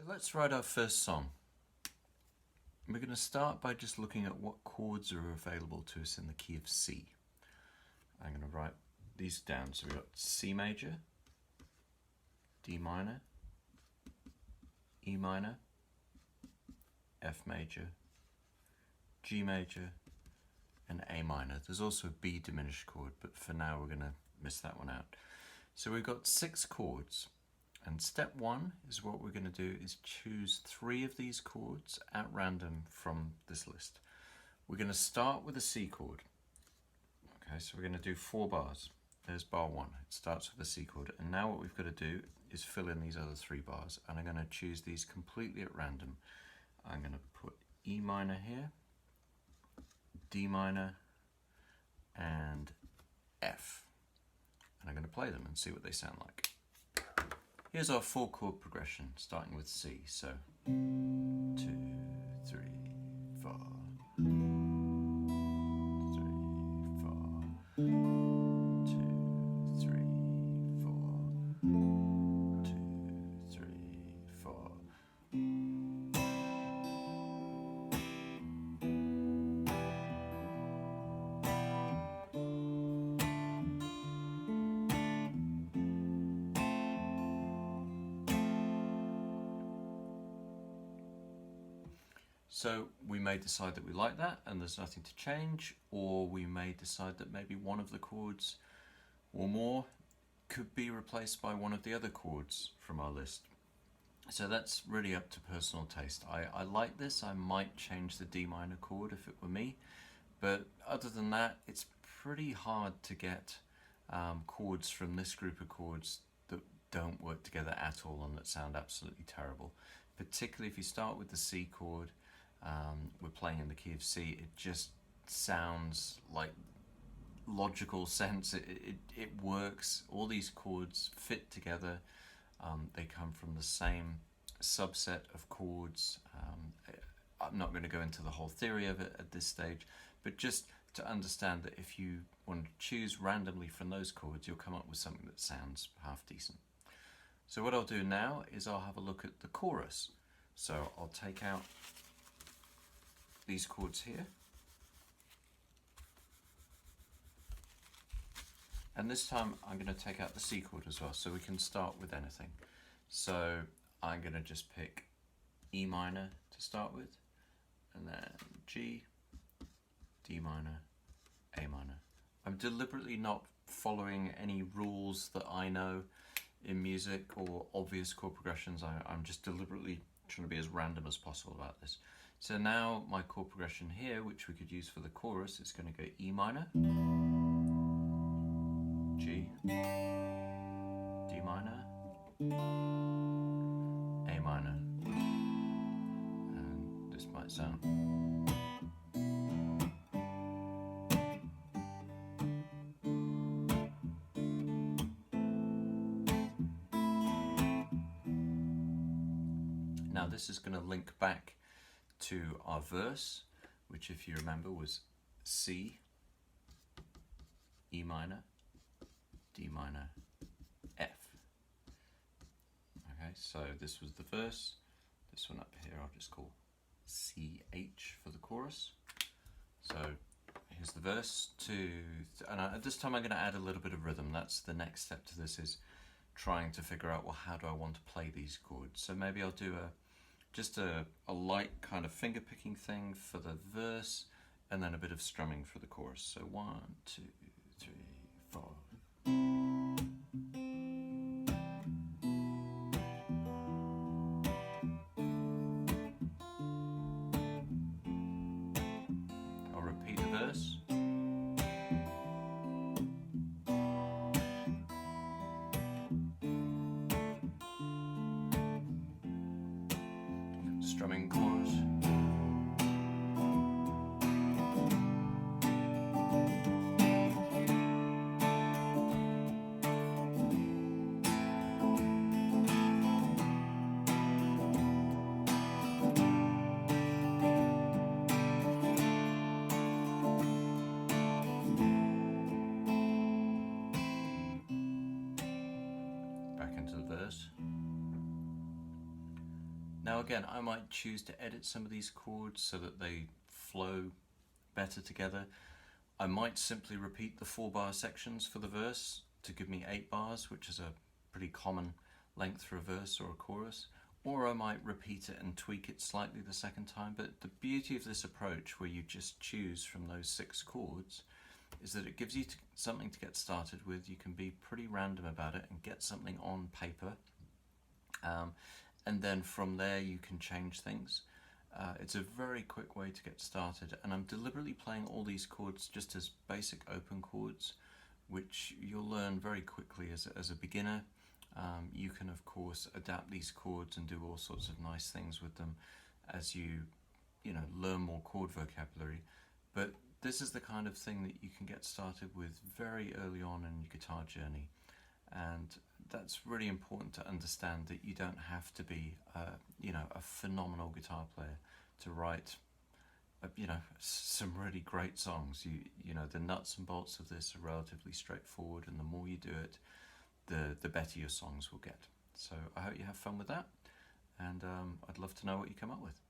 So let's write our first song. We're going to start by just looking at what chords are available to us in the key of C. I'm going to write these down. So we've got C major, D minor, E minor, F major, G major, and A minor. There's also a B diminished chord, but for now we're going to miss that one out. So we've got 6 chords, and step 1 is what we're going to do is choose 3 of these chords at random from this list. We're going to start with a C chord. Okay, so we're going to do 4 bars. There's bar 1. It starts with a C chord, and now what we've got to do is fill in these other 3 bars, and I'm going to choose these completely at random. I'm going to put E minor here, D minor, and F. And I'm going to play them and see what they sound like. Here's our 4 chord progression, starting with C. So 2, 3, 4, 3, 4, 2, 3, 4, 2, 3, 4. So we may decide that we like that and there's nothing to change, or we may decide that maybe one of the chords or more could be replaced by one of the other chords from our list. So that's really up to personal taste. I like this. I might change the D minor chord if it were me, but other than that, it's pretty hard to get chords from this group of chords that don't work together at all and that sound absolutely terrible. Particularly if you start with the C chord, we're playing in the key of C, it just sounds like logical sense. It works. All these chords fit together. They come from the same subset of chords. I'm not going to go into the whole theory of it at this stage, but just to understand that if you want to choose randomly from those chords, you'll come up with something that sounds half decent. So what I'll do now is I'll have a look at the chorus. So I'll take out these chords here, and this time I'm going to take out the C chord as well, so we can start with anything. So I'm going to just pick E minor to start with, and then G, D minor, A minor. I'm deliberately not following any rules that I know in music or obvious chord progressions. I'm just deliberately trying to be as random as possible about this. So now my chord progression here, which we could use for the chorus, is going to go E minor, G, D minor, A minor, and this might sound. Now this is going to link back to our verse, which, if you remember, was C, E minor, D minor, F. Okay, so this was the verse. This one up here I'll just call CH for the chorus. So here's the verse, and at this time I'm going to add a little bit of rhythm. That's the next step to this, is trying to figure out, well, how do I want to play these chords? So maybe I'll do just a light kind of finger picking thing for the verse, and then a bit of strumming for the chorus. So 1, 2, 3, 4. I'll repeat the verse. Strumming chorus. Back into the verse. Now again, I might choose to edit some of these chords so that they flow better together. I might simply repeat the 4-bar sections for the verse to give me 8 bars, which is a pretty common length for a verse or a chorus, or I might repeat it and tweak it slightly the second time. But the beauty of this approach, where you just choose from those 6 chords, is that it gives you something to get started with. You can be pretty random about it and get something on paper, and then from there you can change things. It's a very quick way to get started, and I'm deliberately playing all these chords just as basic open chords, which you'll learn very quickly as a beginner. You can of course adapt these chords and do all sorts of nice things with them as you learn more chord vocabulary, but this is the kind of thing that you can get started with very early on in your guitar journey, and that's really important to understand, that you don't have to be a phenomenal guitar player to write some really great songs. The nuts and bolts of this are relatively straightforward, and the more you do it, the better your songs will get. So I hope you have fun with that, and I'd love to know what you come up with.